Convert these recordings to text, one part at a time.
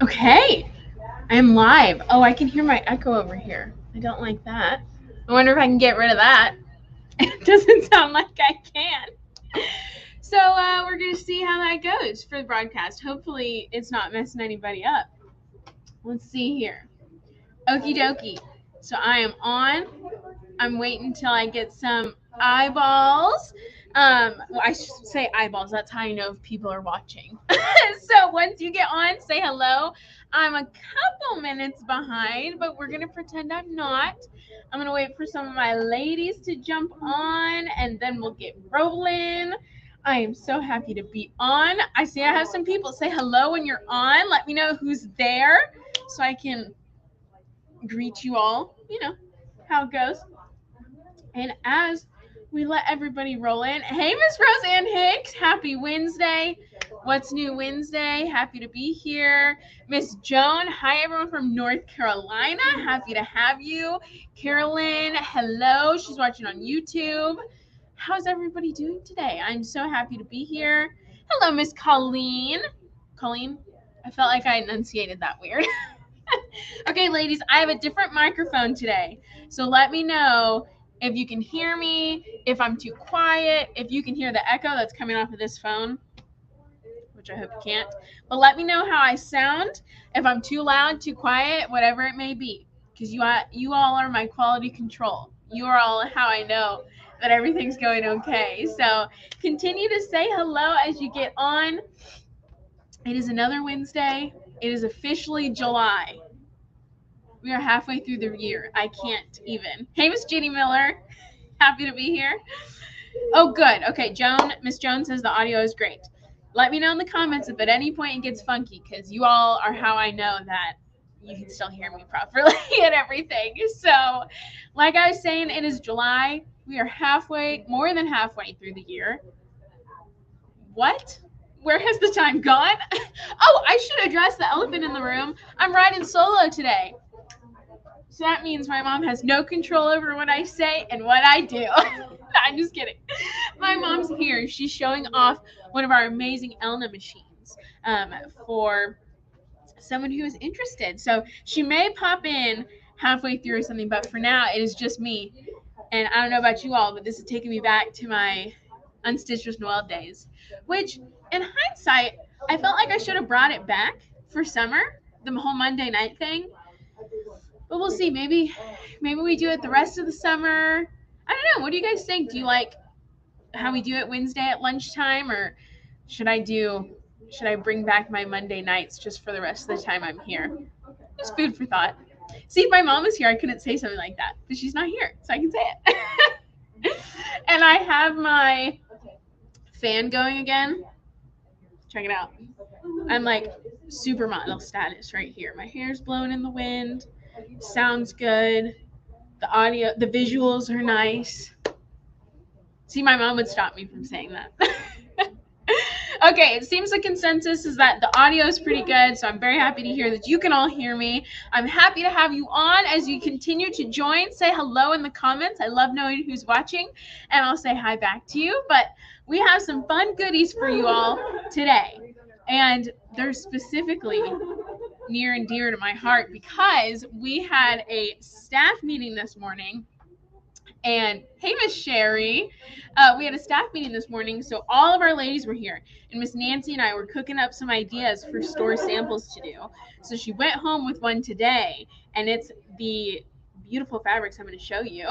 Okay, I am live. Oh, I can hear my echo over here. I don't like that. I wonder if I can get rid of that. It doesn't sound like I can. So we're going to see how that goes for the broadcast. Hopefully, it's not messing anybody up. Let's see here. Okie dokie. So I am on. I'm waiting until I get some eyeballs. Well, I should say eyeballs. That's how I know if people are watching. So once you get on, say hello. I'm a couple minutes behind, but we're gonna pretend I'm not. I'm gonna wait for some of my ladies to jump on, and then we'll get rolling. I am so happy to be on. I see I have some people. Say hello when you're on. Let me know who's there so I can greet you all. You know how it goes. And as we let everybody roll in, hey, Miss Roseanne Hicks, happy Wednesday. What's New Wednesday? Happy to be here. Miss Joan, hi, everyone from North Carolina. Happy to have you. Carolyn, hello. She's watching on YouTube. How's everybody doing today? I'm so happy to be here. Hello, Miss Colleen. Colleen, I felt like I enunciated that weird. Okay, ladies, I have a different microphone today. So let me know if you can hear me, if I'm too quiet, if you can hear the echo that's coming off of this phone, which I hope you can't. But let me know how I sound, if I'm too loud, too quiet, whatever it may be. Because you all are my quality control. You are all how I know that everything's going okay. So continue to say hello as you get on. It is another Wednesday. It is officially July. We are halfway through the year. I can't even. Hey, Miss Jeannie Miller. Happy to be here. Oh, good. Okay, Miss Joan says the audio is great. Let me know in the comments if at any point it gets funky, because you all are how I know that you can still hear me properly and everything. So, like I was saying, it is July. We are more than halfway through the year. What? Where has the time gone? Oh, I should address the elephant in the room. I'm riding solo today. So that means my mom has no control over what I say and what I do. I'm just kidding. My mom's here. She's showing off one of our amazing Elna machines for someone who is interested. So she may pop in halfway through or something, but for now, it is just me. And I don't know about you all, but this is taking me back to my Unstitched with Noelle days, which in hindsight, I felt like I should have brought it back for summer, the whole Monday night thing. But we'll see. Maybe we do it the rest of the summer. I don't know. What do you guys think? Do you like how we do it Wednesday at lunchtime, or should I bring back my Monday nights just for the rest of the time I'm here? Just food for thought. See, if my mom was here, I couldn't say something like that, but she's not here, so I can say it. And I have my fan going again. Check it out. I'm like supermodel status right here. My hair's blowing in the wind. Sounds good. The visuals are nice. See, my mom would stop me from saying that. Okay, it seems the consensus is that the audio is pretty good, so I'm very happy to hear that you can all hear me. I'm happy to have you on as you continue to join. Say hello in the comments. I love knowing who's watching, and I'll say hi back to you. But we have some fun goodies for you all today, and they're specifically near and dear to my heart because we had a staff meeting this morning. And hey, Miss Sherry, we had a staff meeting this morning, so all of our ladies were here, and Miss Nancy and I were cooking up some ideas for store samples to do. So she went home with one today, and it's the beautiful fabrics I'm going to show you.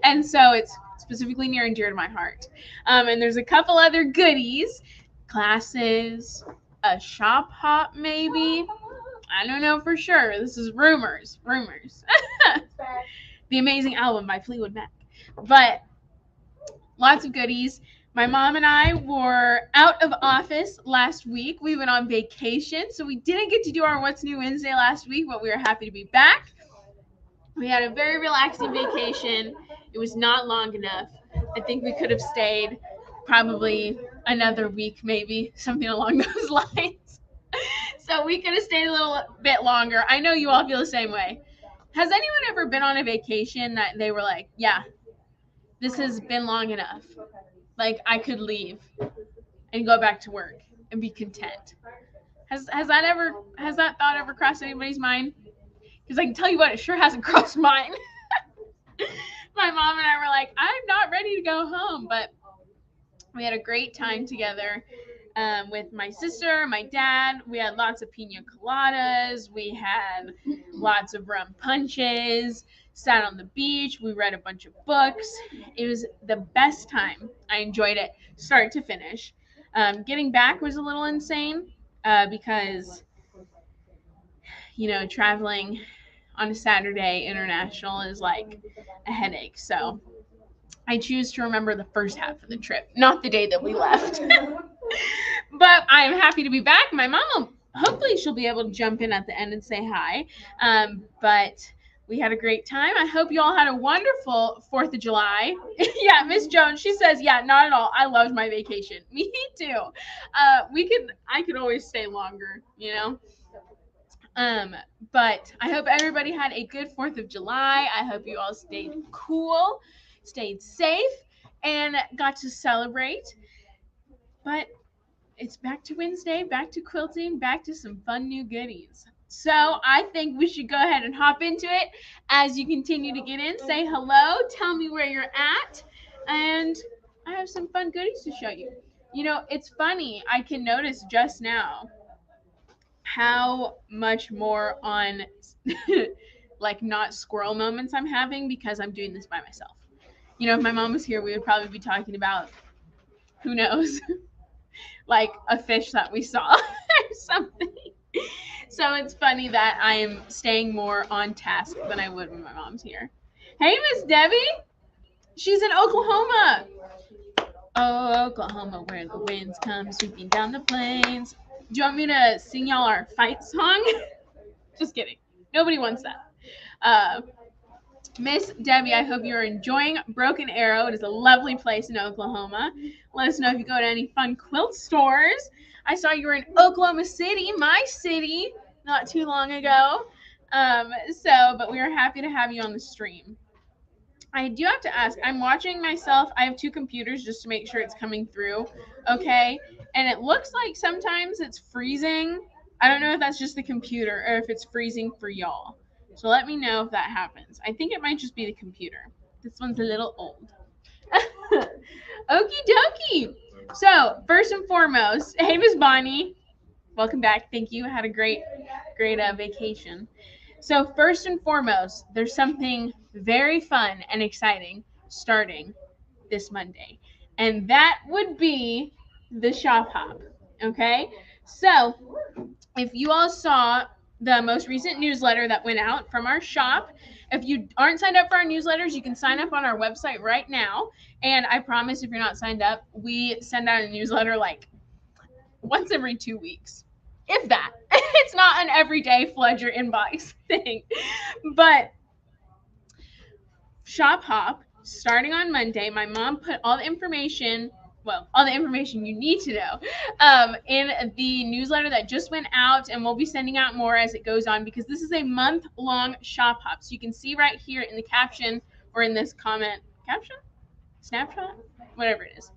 And so it's specifically near and dear to my heart. And there's a couple other goodies, classes, a shop hop maybe. I don't know for sure. This is rumors. The amazing album by Fleetwood Mac. But lots of goodies. My mom and I were out of office last week. We went on vacation, so we didn't get to do our What's New Wednesday last week, but we were happy to be back. We had a very relaxing vacation. It was not long enough. I think we could have stayed probably another week, maybe, something along those lines. So we could have stayed a little bit longer. I know you all feel the same way. Has anyone ever been on a vacation that they were like, yeah, this has been long enough. Like, I could leave and go back to work and be content. Has that thought ever crossed anybody's mind? Because I can tell you what, it sure hasn't crossed mine. My mom and I were like, I'm not ready to go home, but we had a great time together with my sister, my dad. We had lots of pina coladas. We had lots of rum punches. Sat on the beach. We read a bunch of books. It was the best time. I enjoyed it, start to finish. Getting back was a little insane because, traveling on a Saturday international is like a headache. So I choose to remember the first half of the trip, not the day that we left. But I am happy to be back. My mom, hopefully she'll be able to jump in at the end and say hi. But we had a great time. I hope you all had a wonderful 4th of July. Yeah, Miss Jones, she says, yeah, not at all. I loved my vacation. Me too. I could always stay longer, But I hope everybody had a good 4th of July. I hope you all stayed cool, stayed safe, and got to celebrate. But it's back to Wednesday, back to quilting, back to some fun new goodies. So I think we should go ahead and hop into it. As you continue to get in, say hello, tell me where you're at, and I have some fun goodies to show you. It's funny, I can notice just now how much more on like not squirrel moments I'm having because I'm doing this by myself. If my mom was here, we would probably be talking about, who knows, like a fish that we saw or something. So it's funny that I am staying more on task than I would when my mom's here. Hey, Miss Debbie. She's in Oklahoma. Oh, Oklahoma, where the winds come sweeping down the plains. Do you want me to sing y'all our fight song? Just kidding. Nobody wants that. Miss Debbie, I hope you're enjoying Broken Arrow. It is a lovely place in Oklahoma. Let us know if you go to any fun quilt stores. I saw you were in Oklahoma City, my city, not too long ago. But we are happy to have you on the stream. I do have to ask, I'm watching myself. I have 2 computers just to make sure it's coming through. Okay. And it looks like sometimes it's freezing. I don't know if that's just the computer or if it's freezing for y'all. So let me know if that happens. I think it might just be the computer. This one's a little old. Okie dokie. So first and foremost, hey, Miss Bonnie. Welcome back. Thank you. Had a great vacation. So first and foremost, there's something very fun and exciting starting this Monday. And that would be the shop hop. Okay? So if you all saw the most recent newsletter that went out from our shop, if you aren't signed up for our newsletters, you can sign up on our website right now. And I promise if you're not signed up, we send out a newsletter like once every 2 weeks. If that. It's not an everyday flood your inbox thing. But Shop Hop, starting on Monday, my mom put all the information you need to know in the newsletter that just went out, and we'll be sending out more as it goes on because this is a month-long Shop Hop. So you can see right here in the caption or in this comment, caption? Snapshot? Whatever it is.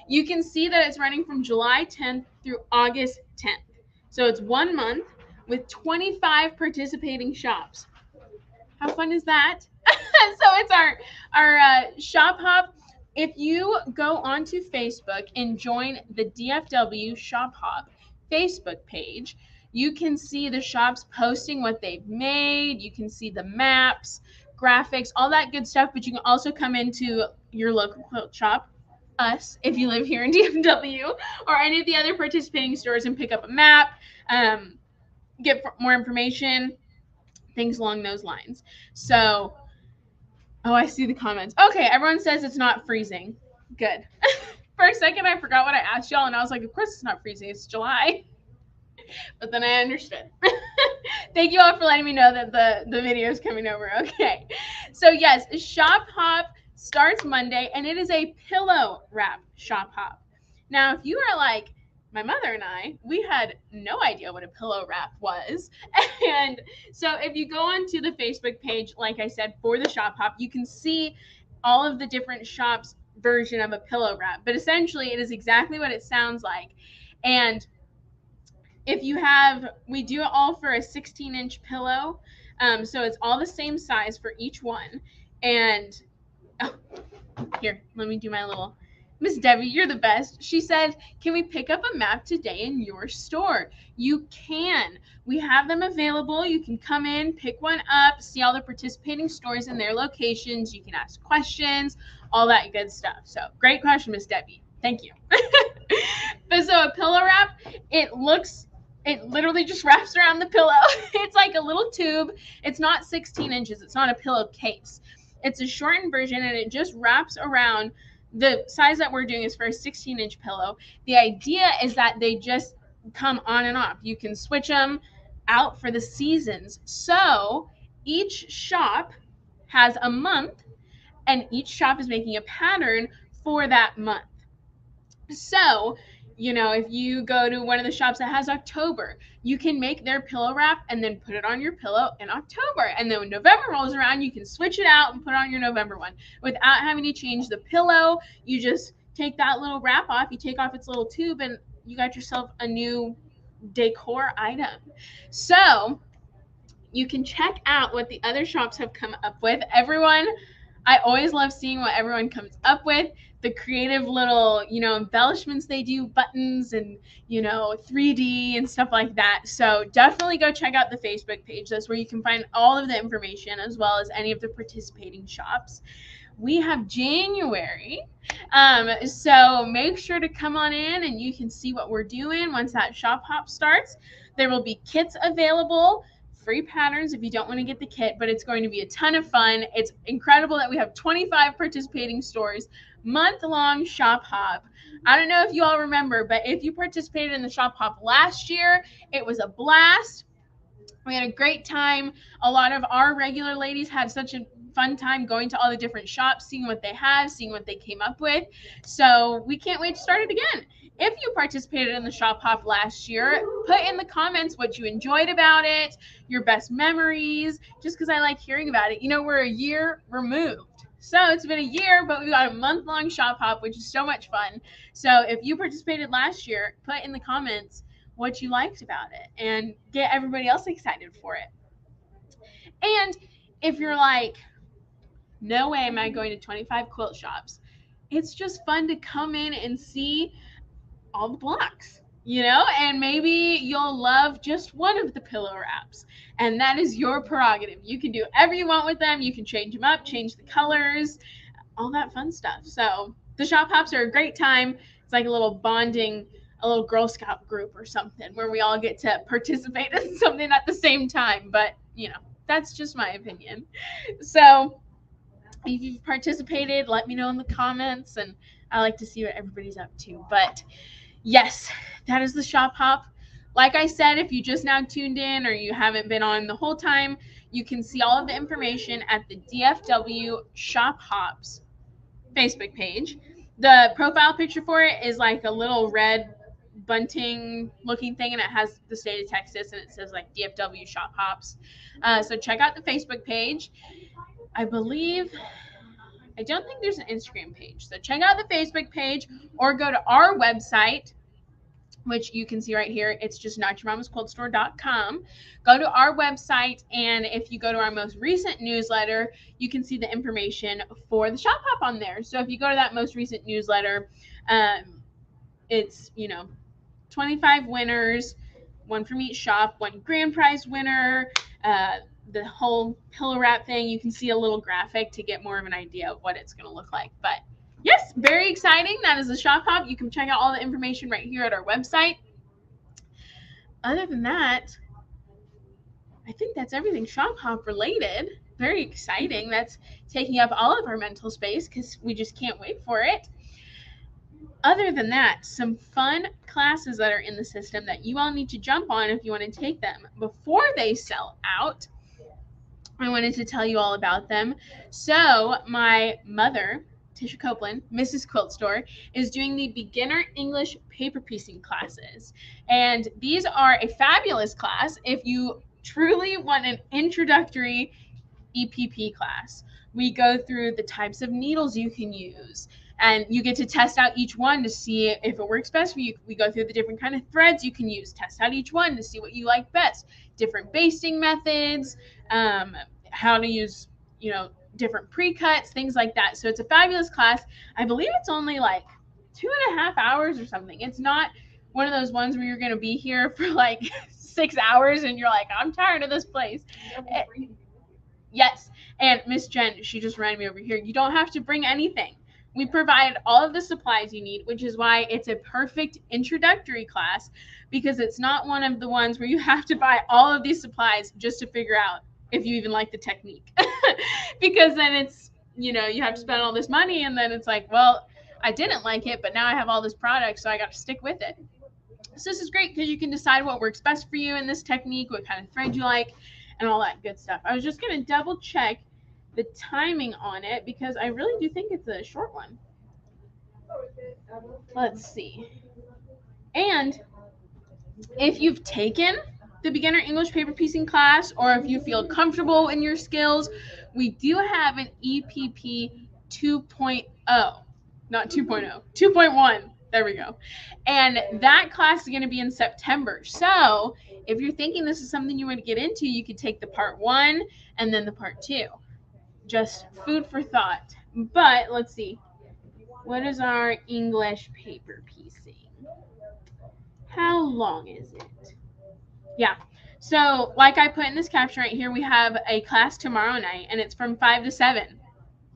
You can see that it's running from July 10th through August 10th. So it's 1 month with 25 participating shops. How fun is that? So it's our shop hop. If you go onto Facebook and join the DFW Shop Hop Facebook page, you can see the shops posting what they've made. You can see the maps, graphics, all that good stuff. But you can also come into your local quilt shop, us, if you live here in DFW, or any of the other participating stores and pick up a map, get more information, things along those lines. So, I see the comments. Okay, everyone says it's not freezing. Good. For a second, I forgot what I asked y'all, and I was like, of course it's not freezing. It's July. But then I understood. Thank you all for letting me know that the video is coming over. Okay. So, yes, Shop Hop starts Monday, and it is a pillow wrap Shop Hop. Now, if you are like my mother and I, we had no idea what a pillow wrap was. And so if you go onto the Facebook page, like I said, for the Shop Hop, you can see all of the different shops' version of a pillow wrap. But essentially, it is exactly what it sounds like. And if you have, we do it all for a 16-inch pillow. So it's all the same size for each one. And oh, here, let me do my little, Miss Debbie, you're the best. She said, can we pick up a map today in your store? You can. We have them available. You can come in, pick one up, see all the participating stores and their locations. You can ask questions, all that good stuff. So great question, Miss Debbie. Thank you. But so a pillow wrap, it literally just wraps around the pillow. It's like a little tube. It's not 16 inches. It's not a pillowcase. It's a shortened version, and it just wraps around. The size that we're doing is for a 16-inch pillow. The idea is that they just come on and off. You can switch them out for the seasons. So each shop has a month, and each shop is making a pattern for that month. So, if you go to one of the shops that has October, you can make their pillow wrap and then put it on your pillow in October. And then when November rolls around, you can switch it out and put on your November one without having to change the pillow. You just take that little wrap off, you take off its little tube, and you got yourself a new decor item. So you can check out what the other shops have come up with. I always love seeing what everyone comes up with. The creative little, embellishments they do, buttons and, 3D and stuff like that. So definitely go check out the Facebook page. That's where you can find all of the information as well as any of the participating shops. We have January. So make sure to come on in and you can see what we're doing once that shop hop starts. There will be kits available, free patterns if you don't want to get the kit, but it's going to be a ton of fun. It's incredible that we have 25 participating stores, month-long shop hop. I don't know if you all remember, but if you participated in the shop hop last year, it was a blast. We had a great time. A lot of our regular ladies had such a fun time going to all the different shops, seeing what they have, seeing what they came up with. So we can't wait to start it again. If you participated in the shop hop last year, put in the comments what you enjoyed about it, your best memories, just because I like hearing about it. We're a year removed. So it's been a year, but we got a month-long shop hop, which is so much fun. So if you participated last year, put in the comments what you liked about it and get everybody else excited for it. And if you're like, no way am I going to 25 quilt shops, it's just fun to come in and see all the blocks, and maybe you'll love just one of the pillow wraps, and that is your prerogative. You can do whatever you want with them. You can change them up, change the colors, all that fun stuff. So the shop hops are a great time. It's like a little bonding, a little Girl Scout group or something where we all get to participate in something at the same time. But, that's just my opinion. So if you've participated, let me know in the comments, and I like to see what everybody's up to. But yes, that is the shop hop. Like I said, if you just now tuned in or you haven't been on the whole time, you can see all of the information at the DFW Shop Hops Facebook page. The profile picture for it is like a little red bunting looking thing, and it has the state of Texas, and it says like DFW Shop Hops. So check out the Facebook page. I don't think there's an Instagram page. So check out the Facebook page or go to our website, which you can see right here. It's just notyourmamasquiltstore.com. Go to our website, and if you go to our most recent newsletter, you can see the information for the shop hop on there. So if you go to that most recent newsletter, it's 25 winners, one from each shop, one grand prize winner, the whole pillow wrap thing. You can see a little graphic to get more of an idea of what it's going to look like. But yes, very exciting. That is the shop hop. You can check out all the information right here at our website. Other than that, I think that's everything shop hop related. Very exciting. That's taking up all of our mental space because we just can't wait for it. Other than that, some fun classes that are in the system that you all need to jump on if you want to take them before they sell out. I wanted to tell you all about them. So my mother, Tisha Copeland, Mrs. Quilt Store, is doing the beginner English paper piecing classes. And these are a fabulous class if you truly want an introductory EPP class. We go through the types of needles you can use, And you get to test out each one to see if it works best for you. We go through the different kind of threads you can use, test out each one to see what you like best, different basting methods, how to use, different pre-cuts, things like that. So it's a fabulous class. I believe it's only like 2.5 hours or something. It's not one of those ones where you're going to be here for like 6 hours and you're like, I'm tired of this place. Yes. And Miss Jen, she just ran me over here. You don't have to bring anything. We provide all of the supplies you need, which is why it's a perfect introductory class, because it's not one of the ones where you have to buy all of these supplies just to figure out if you even like the technique. Because then it's, you have to spend all this money and then it's like, well, I didn't like it, but now I have all this product, so I got to stick with it. So this is great because you can decide what works best for you in this technique, what kind of thread you like, and all that good stuff. I was just going to double check the timing on it because I really do think it's a short one. Let's see. And if you've taken the beginner English paper piecing class, or if you feel comfortable in your skills, we do have an EPP 2.0, not 2.0, 2.1. There we go. And that class is going to be in September. So if you're thinking this is something you want to get into, you could take the part 1 and then the part 2. Just food for thought. But let's see. What is our English paper piecing? How long is it? Yeah. So like I put in this caption right here, we have a class tomorrow night and it's from 5 to 7.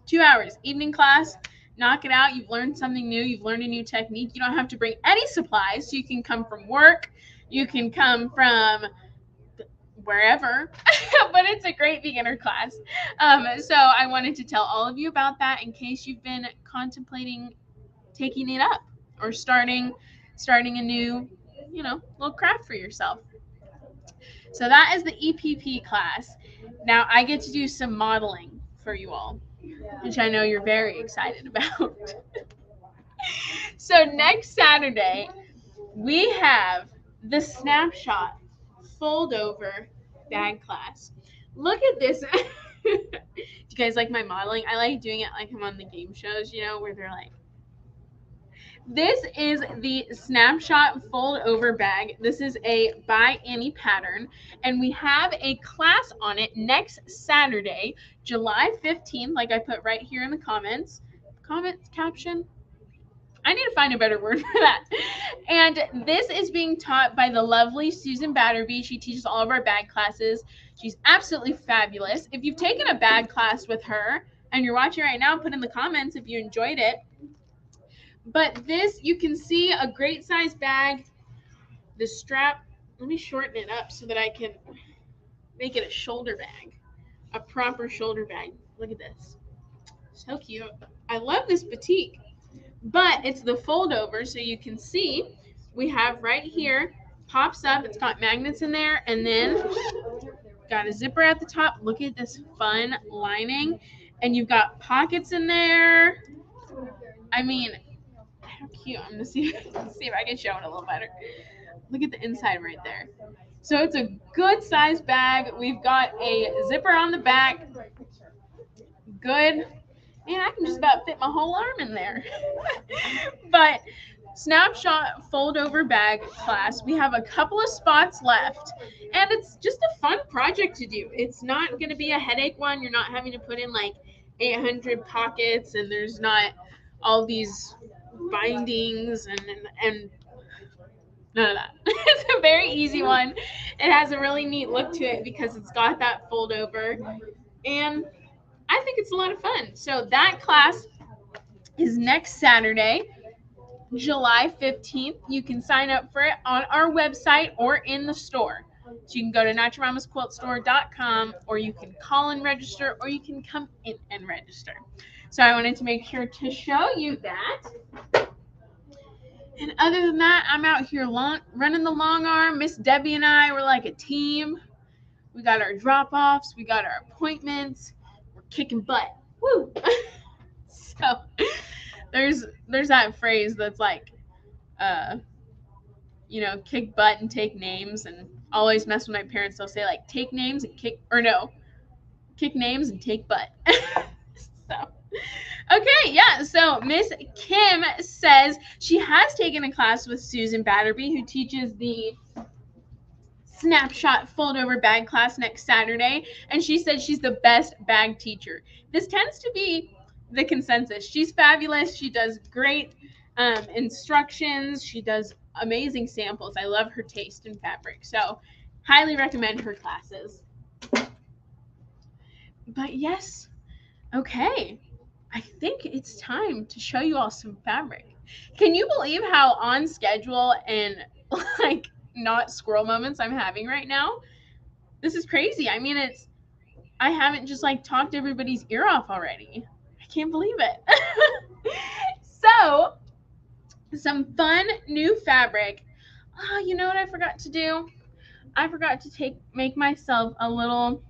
2 hours, evening class. Knock it out. You've learned something new. You've learned a new technique. You don't have to bring any supplies. So you can come from work. You can come from wherever. But it's a great beginner class. So I wanted to tell all of you about that in case you've been contemplating taking it up or starting a new, little craft for yourself. So that is the EPP class. Now I get to do some modeling for you all, which I know you're very excited about. So next Saturday, we have the snapshot fold over bag class. Look at this. Do you guys like my modeling? I like doing it like I'm on the game shows, where they're like, this is the snapshot fold over bag. This is a by Annie pattern, and we have a class on it next Saturday, July 15th, like I put right here in the comments caption. I need to find a better word for that. And this is being taught by the lovely Susan Batterby. She teaches all of our bag classes. She's absolutely fabulous. If you've taken a bag class with her and you're watching right now, put in the comments if you enjoyed it. But this, you can see a great size bag. The strap, let me shorten it up so that I can make it a shoulder bag, a proper shoulder bag. Look at this. So cute. I love this batik. But it's the fold over, so you can see we have right here, pops up, it's got magnets in there, and then got a zipper at the top. Look at this fun lining. And you've got pockets in there. I mean, how cute. I'm gonna see if I can show it a little better. Look at the inside right there. So it's a good size bag. We've got a zipper on the back. Good. Man, I can just about fit my whole arm in there. But snapshot fold over bag class, we have a couple of spots left, and it's just a fun project to do. It's not going to be a headache one. You're not having to put in like 800 pockets, and there's not all these bindings and none of that. It's a very easy one. It has a really neat look to it because it's got that fold over, and I think it's a lot of fun. So that class is next Saturday, July 15th. You can sign up for it on our website or in the store. So you can go to naturalmamasquiltstore.com, or you can call and register, or you can come in and register. So I wanted to make sure to show you that. And other than that, I'm out here running the long arm. Miss Debbie and I, we're like a team. We got our drop-offs. We got our appointments. Kicking butt. Woo! So there's that phrase that's like, kick butt and take names, and always mess with my parents. They'll say like, take names and kick names and take butt. So Okay, yeah. So Miss Kim says she has taken a class with Susan Batterby, who teaches the snapshot fold over bag class next Saturday, and she said she's the best bag teacher. This tends to be the consensus. She's fabulous. She does great instructions. She does amazing samples. I love her taste in fabric. So highly recommend her classes. But yes, okay. I think it's time to show you all some fabric. Can you believe how on schedule and like not squirrel moments I'm having right now? This is crazy. I mean, I haven't just like talked everybody's ear off already. I can't believe it. So, some fun new fabric. Oh, you know what I forgot to do? I forgot to make myself a little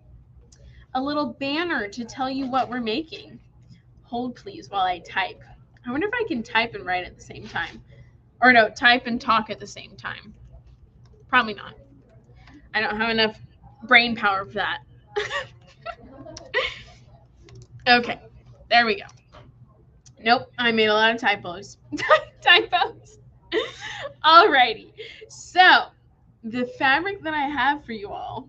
banner to tell you what we're making. Hold please while I type. I wonder if I can type and write at the same time. Or no, type and talk at the same time. Probably not. I don't have enough brain power for that. Okay, there we go. Nope, I made a lot of typos. Typos. Alrighty, so the fabric that I have for you all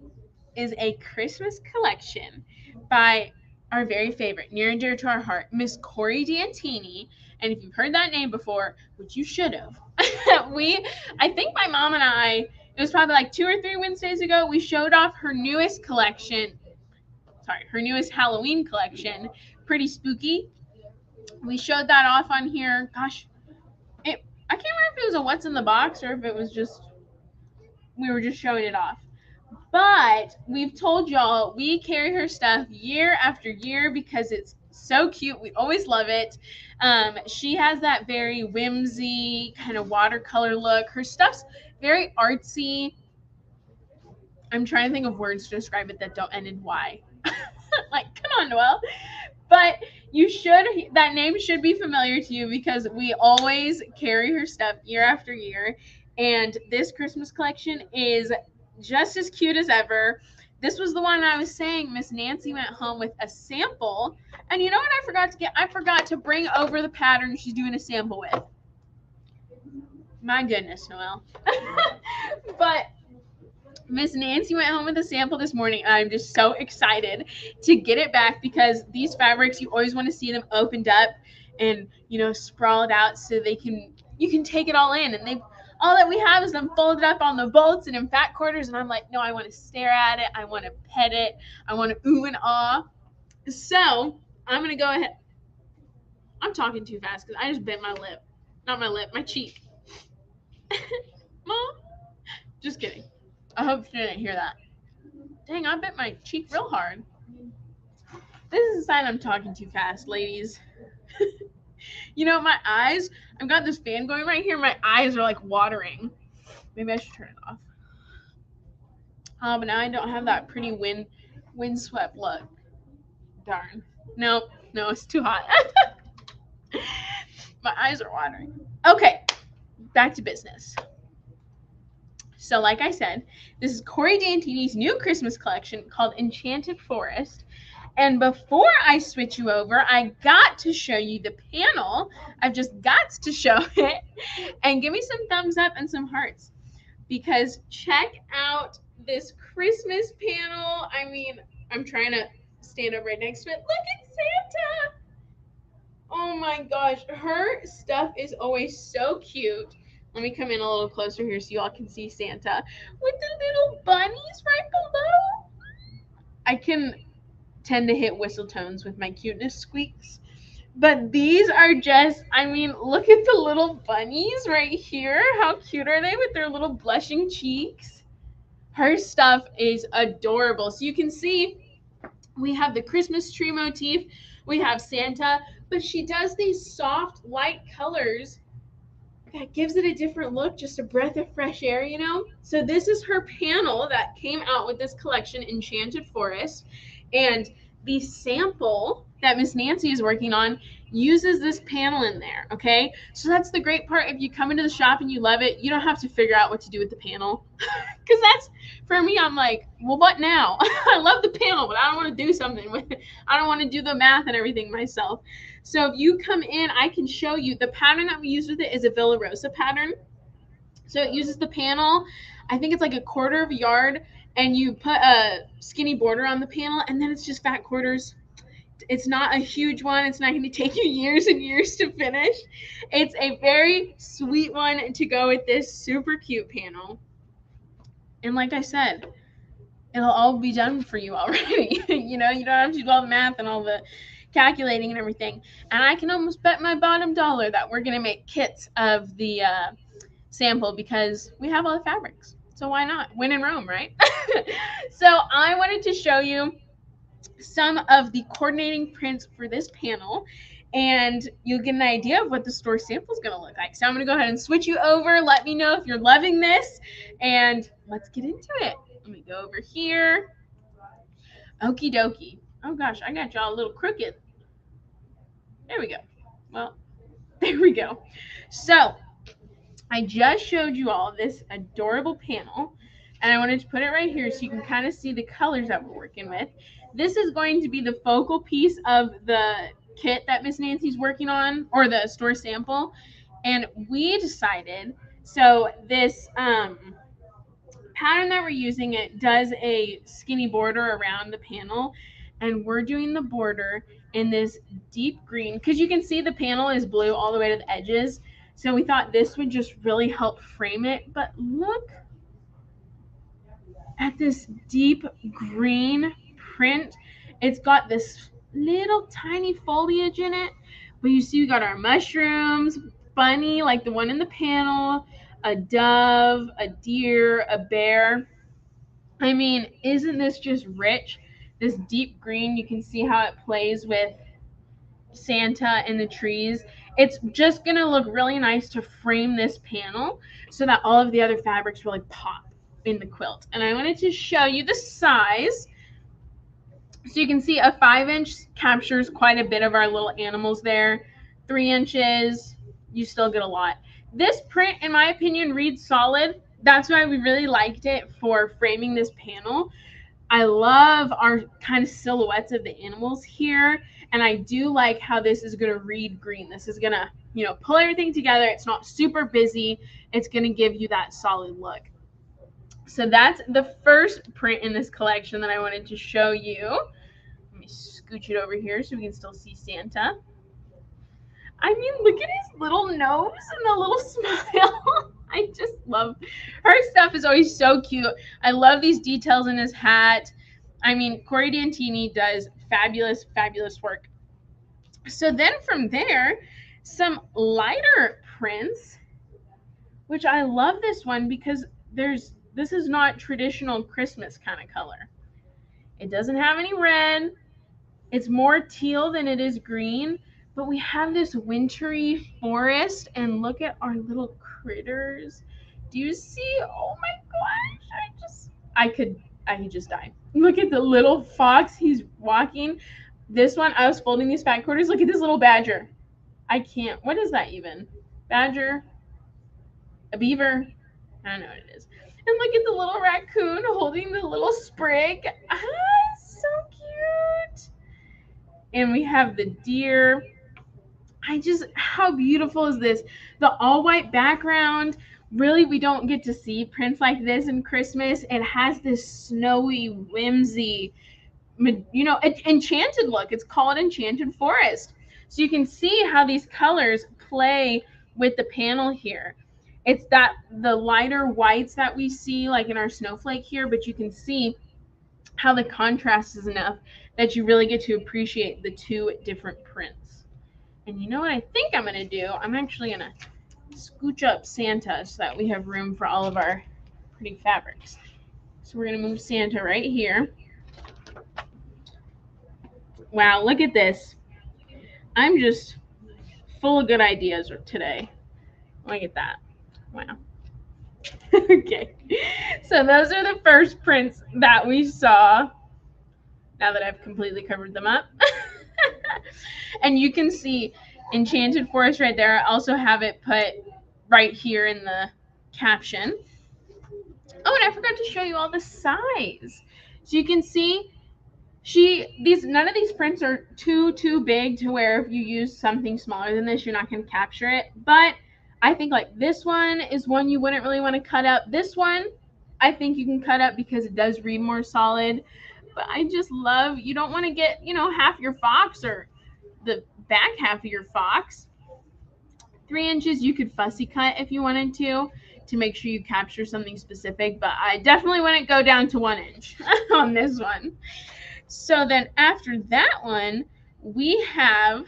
is a Christmas collection by our very favorite, near and dear to our heart, Miss Corey D'Antini. And if you've heard that name before, which you should have, I think my mom and I, it was probably like 2 or 3 Wednesdays ago, we showed off her newest collection. Her newest Halloween collection, Pretty Spooky. We showed that off on here. Gosh, I can't remember if it was a what's in the box or if it was just we were just showing it off. But we've told y'all we carry her stuff year after year because it's so cute. We always love it. She has that very whimsy kind of watercolor look. Her stuff's very artsy. I'm trying to think of words to describe it that don't end in Y. Like, come on, Noelle. But that name should be familiar to you because we always carry her stuff year after year. And this Christmas collection is just as cute as ever. This was the one I was saying Miss Nancy went home with a sample. And you know what I forgot to get? I forgot to bring over the pattern she's doing a sample with. My goodness, Noelle. But Miss Nancy went home with a sample this morning, and I'm just so excited to get it back because these fabrics, you always want to see them opened up and, sprawled out so you can take it all in. And all that we have is them folded up on the bolts and in fat quarters. And I'm like, no, I want to stare at it. I want to pet it. I want to ooh and ah. So I'm going to go ahead. I'm talking too fast because I just bit my lip. Not my lip, my cheek. Mom? Just kidding. I hope you didn't hear that. Dang, I bit my cheek real hard. This is a sign I'm talking too fast, ladies. My eyes, I've got this fan going right here. My eyes are like watering. Maybe I should turn it off. But now I don't have that pretty windswept look. Darn. No, it's too hot. My eyes are watering. Okay, back to business. So like I said, this is Corey D'Antini's new Christmas collection called Enchanted Forest. And before I switch you over, I got to show you the panel. I've just got to show it. And give me some thumbs up and some hearts. Because check out this Christmas panel. I mean, I'm trying to stand up right next to it. Look at Santa. Oh my gosh. Her stuff is always so cute. Let me come in a little closer here so you all can see Santa with the little bunnies right below. I can tend to hit whistle tones with my cuteness squeaks. But these are just, look at the little bunnies right here. How cute are they with their little blushing cheeks? Her stuff is adorable. So you can see we have the Christmas tree motif. We have Santa. But she does these soft, light colors that gives it a different look, just a breath of fresh air, So this is her panel that came out with this collection, Enchanted Forest. And the sample that Miss Nancy is working on uses this panel in there, okay? So that's the great part. If you come into the shop and you love it, you don't have to figure out what to do with the panel. Because that's, for me, I'm like, well, what now? I love the panel, but I don't want to do something with it. I don't want to do the math and everything myself. So if you come in, I can show you. The pattern that we use with it is a Villa Rosa pattern. So it uses the panel, I think it's like a quarter of a yard, and you put a skinny border on the panel, and then it's just fat quarters. It's not a huge one. It's not going to take you years and years to finish. It's a very sweet one to go with this super cute panel. And like I said, it'll all be done for you already. You know, you don't have to do all the math and all the calculating and everything. And I can almost bet my bottom dollar that we're going to make kits of the sample because we have all the fabrics. So why not? Win in Rome, right? So I wanted to show you some of the coordinating prints for this panel, and you'll get an idea of what the store sample is going to look like. So I'm going to go ahead and switch you over. Let me know if you're loving this, and let's get into it. Let me go over here. Okie dokie. Oh gosh, I got y'all a little crooked. There we go. Well, there we go. So I just showed you all this adorable panel, and I wanted to put it right here so you can kind of see the colors that we're working with. This is going to be the focal piece of the kit that Miss Nancy's working on, or the store sample. And we decided, so this pattern that we're using, it does a skinny border around the panel, and we're doing the border in this deep green, because you can see the panel is blue all the way to the edges. So we thought this would just really help frame it. But look at this deep green print. It's got this little tiny foliage in it. But you see we got our mushrooms, bunny like the one in the panel, a dove, a deer, a bear. I mean, isn't this just rich? This deep green, you can see how it plays with Santa and the trees. It's just going to look really nice to frame this panel so that all of the other fabrics really pop in the quilt. And I wanted to show you the size. So you can see a 5-inch captures quite a bit of our little animals there. 3 inches, you still get a lot. This print, in my opinion, reads solid. That's why we really liked it for framing this panel. I love our kind of silhouettes of the animals here. And I do like how this is going to read green. This is going to, you know, pull everything together. It's not super busy. It's going to give you that solid look. So that's the first print in this collection that I wanted to show you. Let me scooch it over here so we can still see Santa. I mean, look at his little nose and the little smile. I just love her stuff. Is always so cute. I love these details in his hat. I mean, Corey Dantini does fabulous, fabulous work. So then from there, some lighter prints, which I love this one because this is not traditional Christmas kind of color. It doesn't have any red. It's more teal than it is green, but we have this wintry forest, and look at our little critters. Do you see? Oh my gosh, I could just die. Look at the little fox. He's walking. This one, I was folding these fat quarters. Look at this little badger. I can't. What is that even? Badger? A beaver? I don't know what it is. And look at the little raccoon holding the little sprig. Ah, so cute. And we have the deer. How beautiful is this? The all white background. Really, we don't get to see prints like this in Christmas. It has this snowy, whimsy, you know, enchanted look. It's called Enchanted Forest. So you can see how these colors play with the panel here. It's the lighter whites that we see like in our snowflake here, but you can see how the contrast is enough that you really get to appreciate the two different prints. And you know what I think I'm going to do? I'm actually going to scooch up Santa so that we have room for all of our pretty fabrics. So we're going to move Santa right here. Wow, look at this. I'm just full of good ideas today. Look at that. Wow. Okay. So those are the first prints that we saw. now that I've completely covered them up. And you can see Enchanted Forest right there. I also have it put right here in the caption. Oh, and I forgot to show you all the size. So you can see none of these prints are too big to where if you use something smaller than this, you're not going to capture it. But I think like this one is one you wouldn't really want to cut up. This one, I think you can cut up because it does read more solid. But I just love, you don't want to get, half your fox or the back half of your fox. 3 inches you could fussy cut if you wanted to make sure you capture something specific, but I definitely wouldn't go down to 1 inch on this one. So then after that one, we have,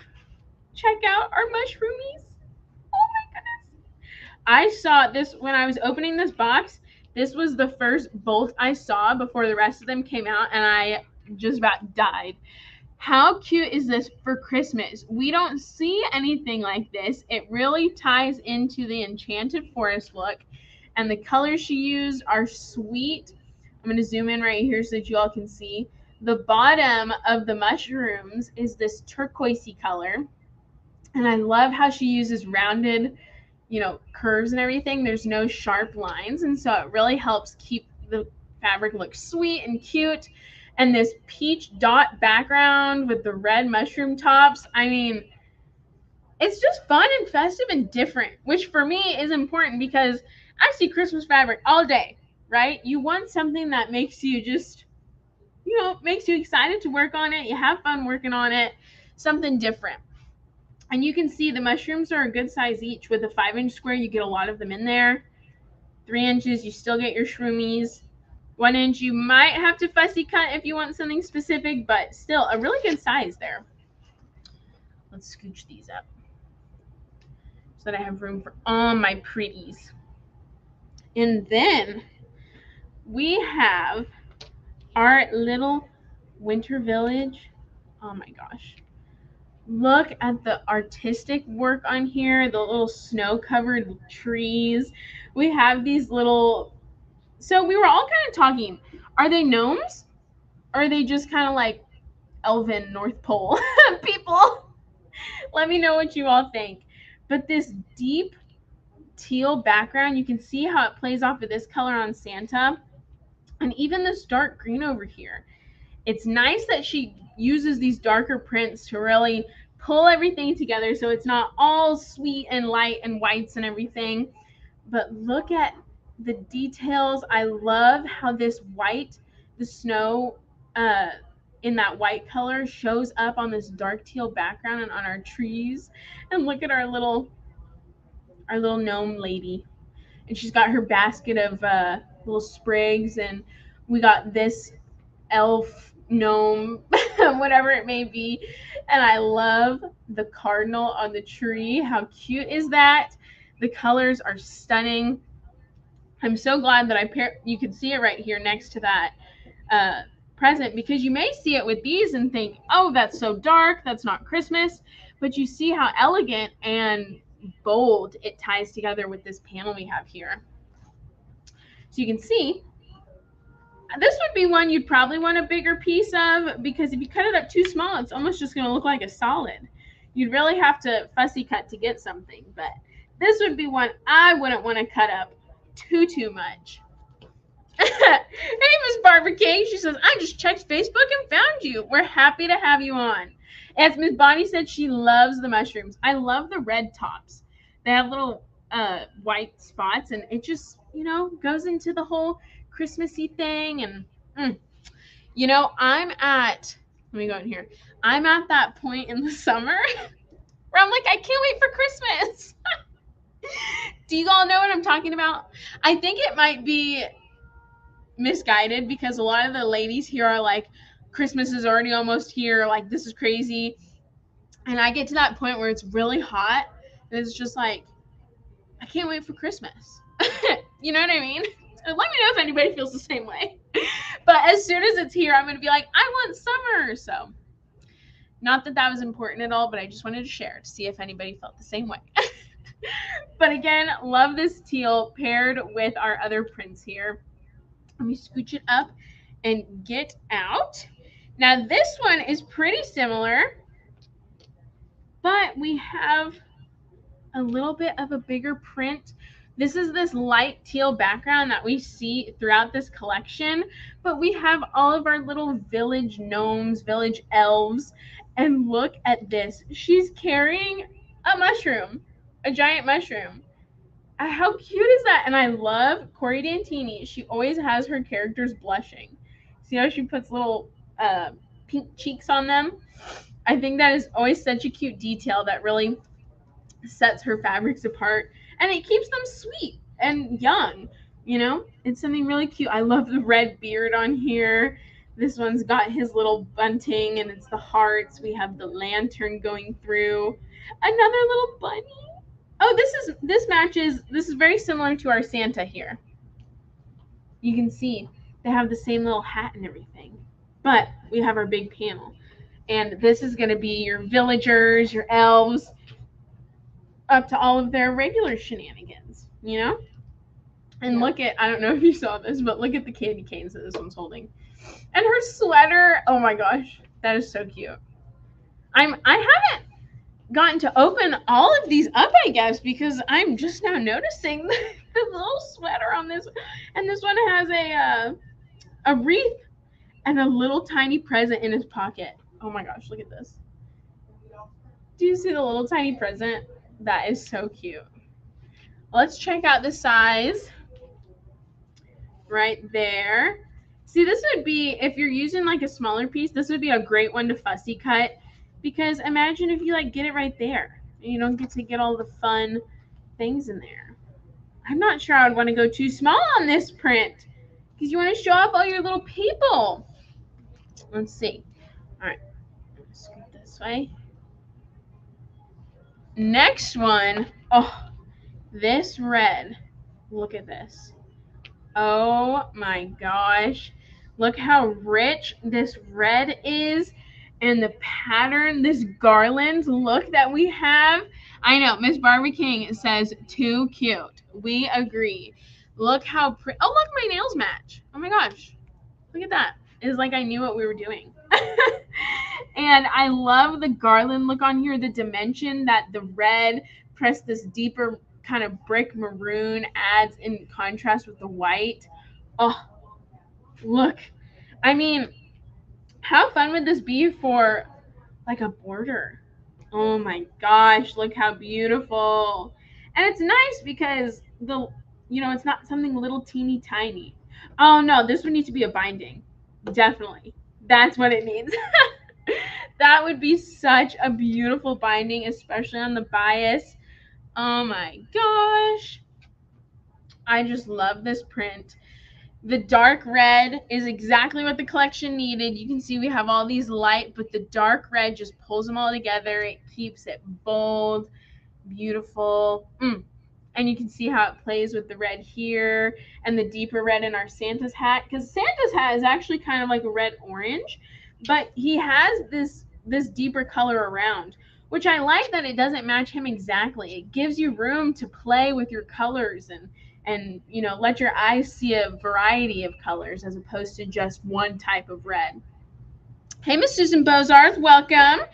check out our mushroomies. Oh my goodness. I saw this when I was opening this box. This was the first bolt I saw before the rest of them came out, and I just about died. How cute is this for Christmas? We don't see anything like this. It really ties into the Enchanted Forest look, and the colors she used are sweet. I'm going to zoom in right here so that you all can see. The bottom of the mushrooms is this turquoisey color, and I love how she uses rounded, curves and everything. There's no sharp lines, and so it really helps keep the fabric look sweet and cute. And this peach dot background with the red mushroom tops, I mean, it's just fun and festive and different, which for me is important because I see Christmas fabric all day, right? You want something that makes you just, makes you excited to work on it. You have fun working on it, something different. And you can see the mushrooms are a good size each. With a 5-inch square, you get a lot of them in there. 3 inches, you still get your shroomies. 1 inch, you might have to fussy cut if you want something specific, but still a really good size there. Let's scooch these up so that I have room for all my pretties. And then we have our little winter village. Oh my gosh. Look at the artistic work on here, the little snow-covered trees. We have these little, so we were all kind of talking, are they gnomes? Or are they just kind of like elven North Pole people? Let me know what you all think. But this deep teal background, you can see how it plays off of this color on Santa. And even this dark green over here. It's nice that she uses these darker prints to really pull everything together so it's not all sweet and light and whites and everything. But look at the details. I love how this white, the snow in that white color shows up on this dark teal background and on our trees. And look at our little gnome lady. And she's got her basket of little sprigs, and we got this elf gnome, whatever it may be. And I love the cardinal on the tree. How cute is that? The colors are stunning. I'm so glad that you can see it right here next to that present, because you may see it with these and think, oh, that's so dark, that's not Christmas. But you see how elegant and bold it ties together with this panel we have here. So you can see this would be one you'd probably want a bigger piece of, because if you cut it up too small, it's almost just going to look like a solid. You'd really have to fussy cut to get something, but this would be one I wouldn't want to cut up too much. Hey, Miss Barbara King, she says, I just checked Facebook and found you. We're happy to have you on. As Miss Bonnie said, she loves the mushrooms. I love the red tops. They have little white spots, and it just, goes into the whole Christmassy thing. And let me go in here. I'm at that point in the summer where I'm like, I can't wait for Christmas. Do you all know what I'm talking about? I think it might be misguided, because a lot of the ladies here are like, Christmas is already almost here, like this is crazy. And I get to that point where it's really hot, and it's just like, I can't wait for Christmas. You know what I mean? Let me know if anybody feels the same way. But as soon as it's here, I'm going to be like, I want summer. So not that that was important at all, but I just wanted to share to see if anybody felt the same way. But again, love this teal paired with our other prints here. Let me scooch it up and get out. Now this one is pretty similar, but we have a little bit of a bigger print. This is this light teal background that we see throughout this collection, but we have all of our little village gnomes, village elves, and look at this. She's carrying a mushroom, a giant mushroom. How cute is that? And I love Corey Dantini. She always has her characters blushing. See how she puts little pink cheeks on them? I think that is always such a cute detail that really sets her fabrics apart, and it keeps them sweet and young. You know, it's something really cute. I love the red beard on here. This one's got his little bunting, and it's the hearts. We have the lantern going through. Another little bunny. Oh, this matches. This is very similar to our Santa here. You can see they have the same little hat and everything, but we have our big panel. And this is going to be your villagers, your elves, up to all of their regular shenanigans, you know? And look at, I don't know if you saw this, but look at the candy canes that this one's holding. And her sweater, oh my gosh, that is so cute. I haven't gotten to open all of these up, I guess, because I'm just now noticing the little sweater on this. And this one has a wreath and a little tiny present in his pocket. Oh my gosh, look at this. Do you see the little tiny present? That is so cute. Let's check out the size right there. See, this would be, if you're using like a smaller piece, this would be a great one to fussy cut, because imagine if you like get it right there and you don't get to get all the fun things in there. I'm not sure I would want to go too small on this print because you want to show off all your little people. Let's see. All right, scoot this way. Next one. Oh, this red. Look at this. Oh my gosh. Look how rich this red is, and the pattern, this garland look that we have. I know, Miss Barbara King says too cute. We agree. Look how pretty. Oh, look, my nails match. Oh my gosh. Look at that. It's like I knew what we were doing. And I love the garland look on here, the dimension that the red pressed this deeper kind of brick maroon adds in contrast with the white. Oh, look. I mean, how fun would this be for like a border? Oh my gosh, look how beautiful. And it's nice because it's not something little teeny tiny. Oh no, this would need to be a binding. Definitely. That's what it needs. That would be such a beautiful binding, especially on the bias. Oh my gosh. I just love this print. The dark red is exactly what the collection needed. You can see we have all these light, but the dark red just pulls them all together. It keeps it bold, beautiful. And you can see how it plays with the red here and the deeper red in our Santa's hat, because Santa's hat is actually kind of like a red orange, but he has this deeper color around, which I like that it doesn't match him exactly. It gives you room to play with your colors and let your eyes see a variety of colors as opposed to just one type of red. Hey, Miss Susan Bozarth, welcome.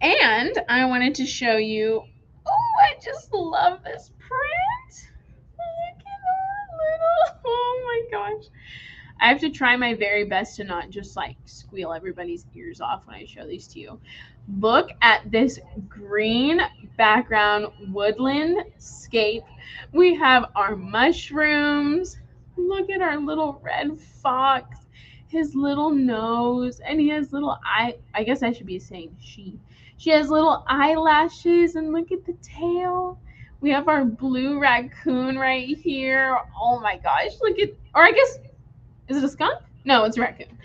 And I wanted to show you, I just love this print. Look at that little, oh my gosh. I have to try my very best to not just like squeal everybody's ears off when I show these to you. Look at this green background woodland scape. We have our mushrooms. Look at our little red fox, his little nose, and he has little I guess I should be saying she has little eyelashes, and look at the tail. We have our blue raccoon right here. Oh my gosh, look at, or I guess, is it a skunk? No, it's a raccoon.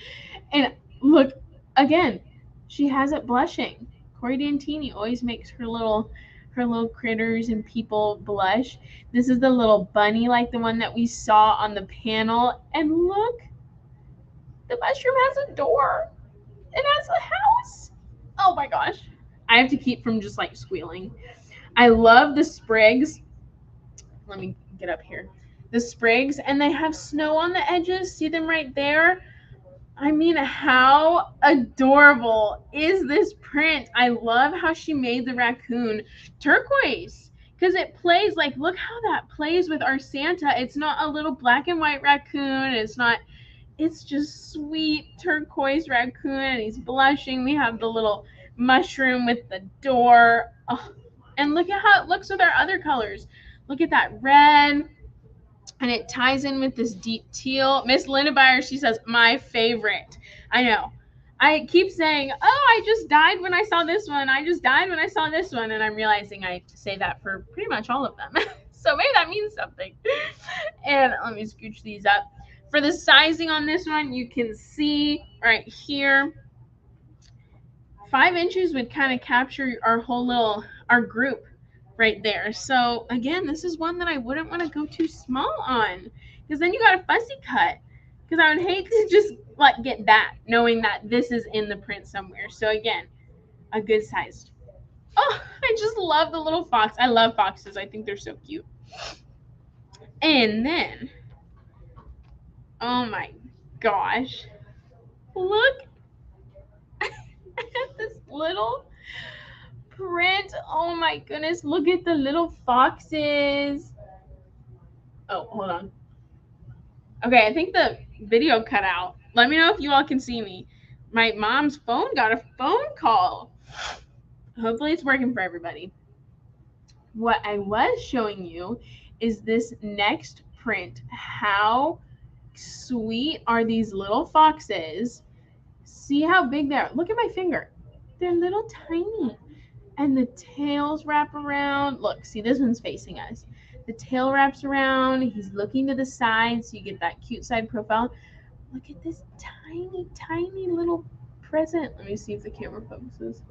And look, again, she has it blushing. Corey Dantini always makes her little critters and people blush. This is the little bunny like the one that we saw on the panel. And look, the mushroom has a door. It has a house. Oh my gosh. I have to keep from just like squealing. I love the sprigs. Let me get up here. The sprigs, and they have snow on the edges. See them right there? I mean, how adorable is this print? I love how she made the raccoon turquoise because it plays like, look how that plays with our Santa. It's not a little black and white raccoon. It's just sweet turquoise raccoon and he's blushing. We have the little mushroom with the door. Oh, and look at how it looks with our other colors. Look at that red. And it ties in with this deep teal. Miss Linda Byer, she says, my favorite. I know. I keep saying, oh, I just died when I saw this one. I just died when I saw this one. And I'm realizing I say that for pretty much all of them. So maybe that means something. And let me scooch these up. For the sizing on this one, you can see right here, 5 inches would kind of capture our group right there. So again, this is one that I wouldn't want to go too small on because then you got a fussy cut because I would hate to just get that knowing that this is in the print somewhere. So again, a good sized. Oh, I just love the little fox. I love foxes. I think they're so cute. And then, oh my gosh, look at this little print. Oh my goodness, look at the little foxes. Oh, hold on. Okay, I think the video cut out. Let me know if you all can see me. My mom's phone got a phone call. Hopefully it's working for everybody. What I was showing you is this next print. How sweet are these little foxes? See how big they are. Look at my finger. They're little tiny. And the tails wrap around. Look, see, this one's facing us. The tail wraps around. He's looking to the side, so you get that cute side profile. Look at this tiny, tiny little present. Let me see if the camera focuses.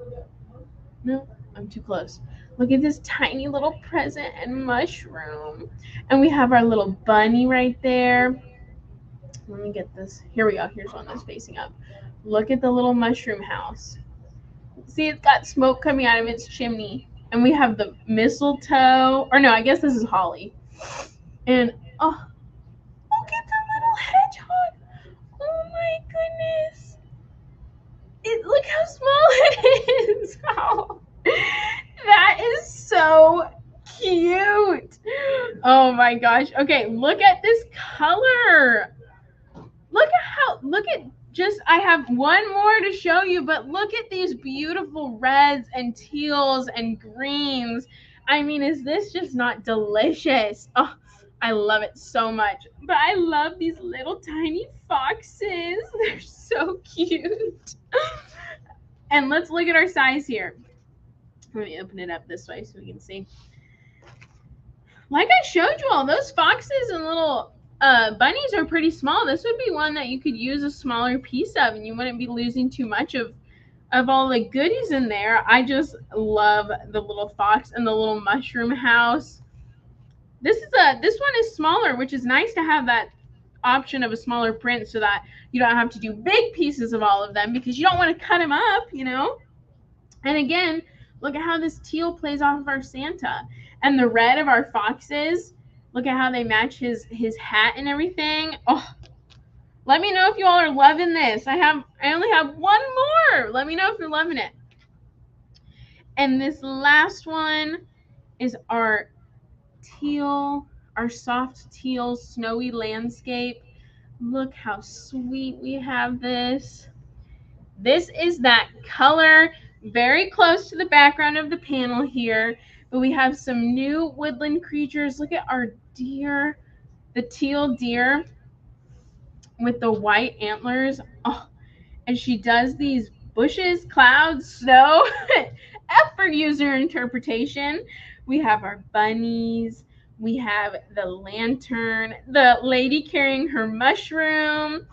No, I'm too close. Look at this tiny little present and mushroom. And we have our little bunny right there. Let me get this. Here we go. Here's one that's facing up. Look at the little mushroom house. See, it's got smoke coming out of its chimney. And we have the mistletoe. Or no, I guess this is holly. And, oh, look at the little hedgehog. Oh my goodness. Look how small it is. Oh, that is so cute. Oh my gosh. Okay, look at this color. I have one more to show you, but look at these beautiful reds and teals and greens. I mean, is this just not delicious? Oh, I love it so much. But I love these little tiny foxes. They're so cute. And let's look at our size here. Let me open it up this way so we can see. Like I showed you all, those foxes and little bunnies are pretty small. This would be one that you could use a smaller piece of and you wouldn't be losing too much of all the goodies in there. I just love the little fox and the little mushroom house. This one is smaller, which is nice to have that option of a smaller print so that you don't have to do big pieces of all of them because you don't want to cut them up, you know. And again, look at how this teal plays off of our Santa. And the red of our foxes, look at how they match his hat and everything. Oh, let me know if you all are loving this. I only have one more. Let me know if you're loving it. And this last one is our soft teal snowy landscape. Look how sweet we have this. This is that color very close to the background of the panel here, but we have some new woodland creatures. Look at our deer, the teal deer with the white antlers. Oh, and she does these bushes, clouds, snow, effort user interpretation. We have our bunnies. We have the lantern, the lady carrying her mushroom, and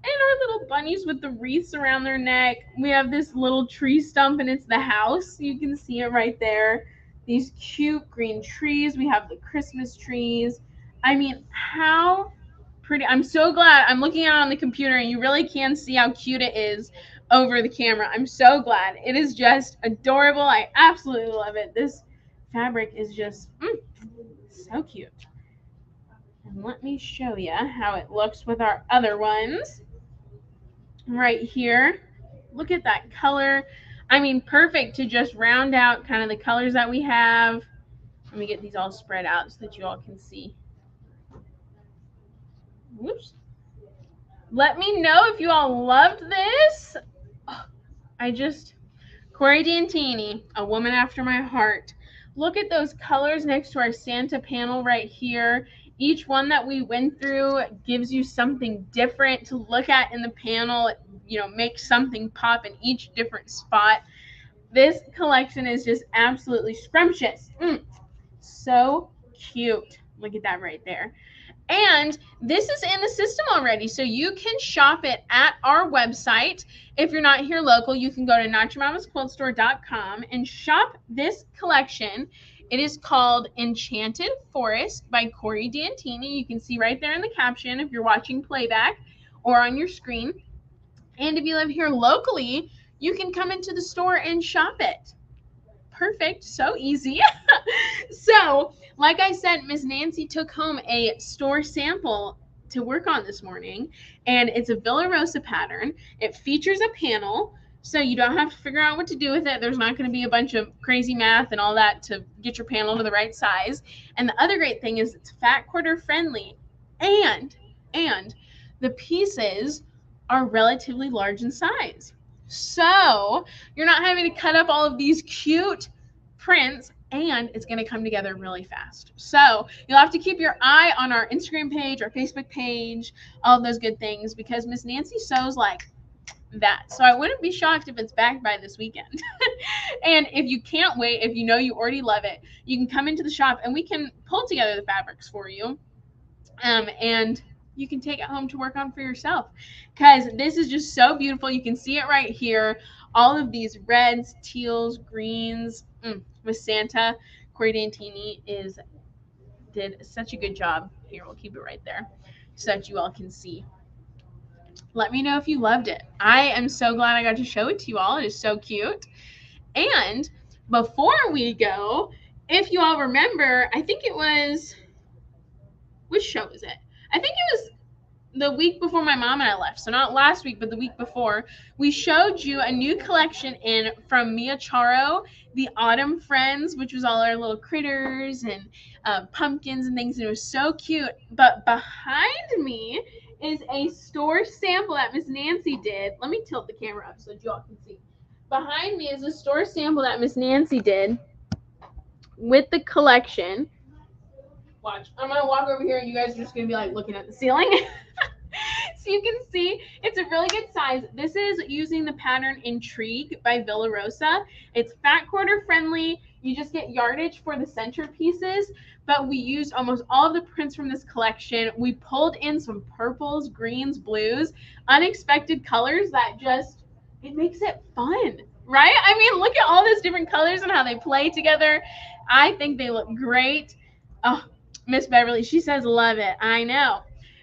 our little bunnies with the wreaths around their neck. We have this little tree stump, and it's the house. You can see it right there. These cute green trees. We have the Christmas trees. I mean, how pretty. I'm so glad I'm looking at it on the computer, and you really can see how cute it is over the camera. I'm so glad. It is just adorable. I absolutely love it. This fabric is just so cute. And let me show you how it looks with our other ones. right here. Look at that color. I mean, perfect to just round out kind of the colors that we have. Let me get these all spread out so that you all can see. Whoops. Let me know if you all loved this. Oh, Corey D'Antini, a woman after my heart. Look at those colors next to our Santa panel right here. Each one that we went through gives you something different to look at in the panel, make something pop in each different spot. This collection is just absolutely scrumptious. So cute. Look at that right there. And this is in the system already, so you can shop it at our website. If you're not here local, you can go to notyourmamasquiltstore.com and shop this collection. It is called Enchanted Forest by Corey D'Antini. You can see right there in the caption if you're watching playback or on your screen. And if you live here locally, you can come into the store and shop it. Perfect, so easy. So, like I said, Miss Nancy took home a store sample to work on this morning, and it's a Villa Rosa pattern. It features a panel, so you don't have to figure out what to do with it. There's not going to be a bunch of crazy math and all that to get your panel to the right size. And the other great thing is it's fat quarter friendly, and the pieces are relatively large in size. So you're not having to cut up all of these cute prints, and it's going to come together really fast. So you'll have to keep your eye on our Instagram page, our Facebook page, all of those good things, because Miss Nancy sews like that. So I wouldn't be shocked if it's back by this weekend. And if you can't wait, if you know you already love it, you can come into the shop and we can pull together the fabrics for you. And you can take it home to work on for yourself, because this is just so beautiful. You can see it right here. All of these reds, teals, greens with Santa. Corey D'Antini did such a good job. Here, we'll keep it right there so that you all can see. Let me know if you loved it. I am so glad I got to show it to you all. It is so cute. And before we go, if you all remember, I think it was, which show was it? I think it was the week before my mom and I left. So not last week, but the week before. We showed you a new collection from Mia Charo, the Autumn Friends, which was all our little critters and pumpkins and things. And it was so cute. But behind me is a store sample that Miss Nancy did. Let me tilt the camera up so that you all can see. Behind me is a store sample that Miss Nancy did with the collection. Watch. I'm going to walk over here and you guys are just going to be like looking at the ceiling. So you can see it's a really good size. This is using the pattern Intrigue by Villa Rosa. It's fat quarter friendly. You just get yardage for the center pieces, but we used almost all of the prints from this collection. We pulled in some purples, greens, blues, unexpected colors that just, it makes it fun, right? I mean, look at all those different colors and how they play together. I think they look great. Oh, Miss Beverly, she says love it. I know.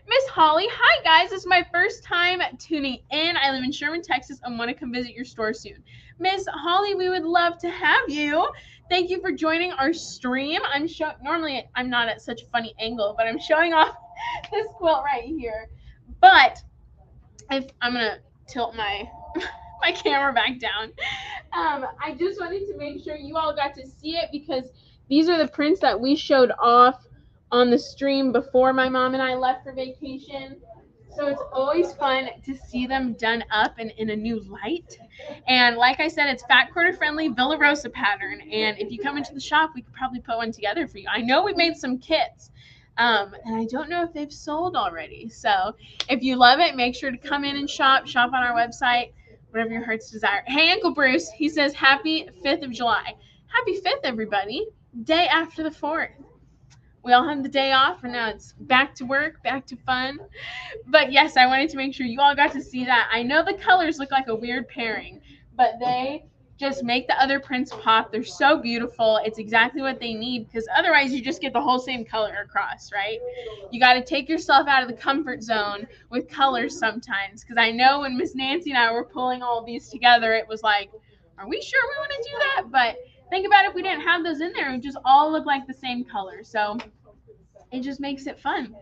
Miss Holly, hi guys. This is my first time tuning in. I live in Sherman, Texas, and want to come visit your store soon. Miss Holly, we would love to have you. Thank you for joining our stream. Normally I'm not at such a funny angle, but I'm showing off this quilt right here. But I'm gonna tilt my camera back down. I just wanted to make sure you all got to see it, because these are the prints that we showed off on the stream before my mom and I left for vacation. So it's always fun to see them done up and in a new light. And like I said, it's fat quarter friendly Villa Rosa pattern. And if you come into the shop, we could probably put one together for you. I know we made some kits. And I don't know if they've sold already. So if you love it, make sure to come in and shop on our website, whatever your heart's desire. Hey, Uncle Bruce, he says, happy 5th of July. Happy 5th, everybody. Day after the 4th. We all have the day off, and now it's back to work, back to fun. But yes, I wanted to make sure you all got to see that. I know the colors look like a weird pairing, but they just make the other prints pop. They're so beautiful. It's exactly what they need, because otherwise you just get the whole same color across, right? You got to take yourself out of the comfort zone with colors sometimes, because I know when Miss Nancy and I were pulling all these together, it was like, are we sure we want to do that? But think about if we didn't have those in there, it would just all look like the same color. So it just makes it fun.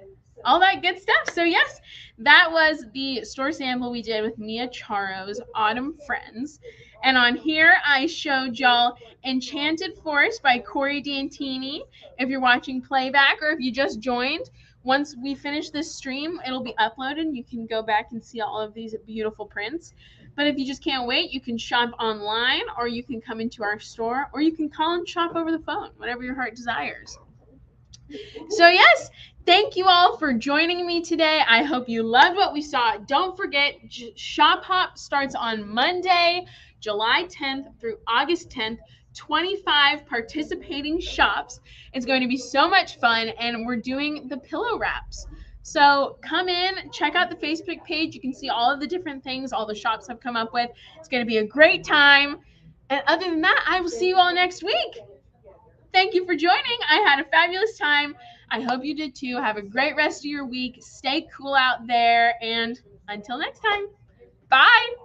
all that good stuff. So yes, that was the store sample we did with Mia Charo's Autumn Friends. And on here, I showed y'all Enchanted Forest by Corey D'Antini. If you're watching playback or if you just joined, once we finish this stream, it'll be uploaded. You can go back and see all of these beautiful prints. But if you just can't wait, you can shop online, or you can come into our store, or you can call and shop over the phone, whatever your heart desires. So yes, thank you all for joining me today. I hope you loved what we saw. Don't forget, Shop Hop starts on Monday, July 10th through August 10th. 25 participating shops. It's going to be so much fun, and we're doing the pillow wraps. So come in, check out the Facebook page. You can see all of the different things all the shops have come up with. It's going to be a great time. And other than that, I will see you all next week. Thank you for joining. I had a fabulous time. I hope you did too. Have a great rest of your week. Stay cool out there. And until next time, bye.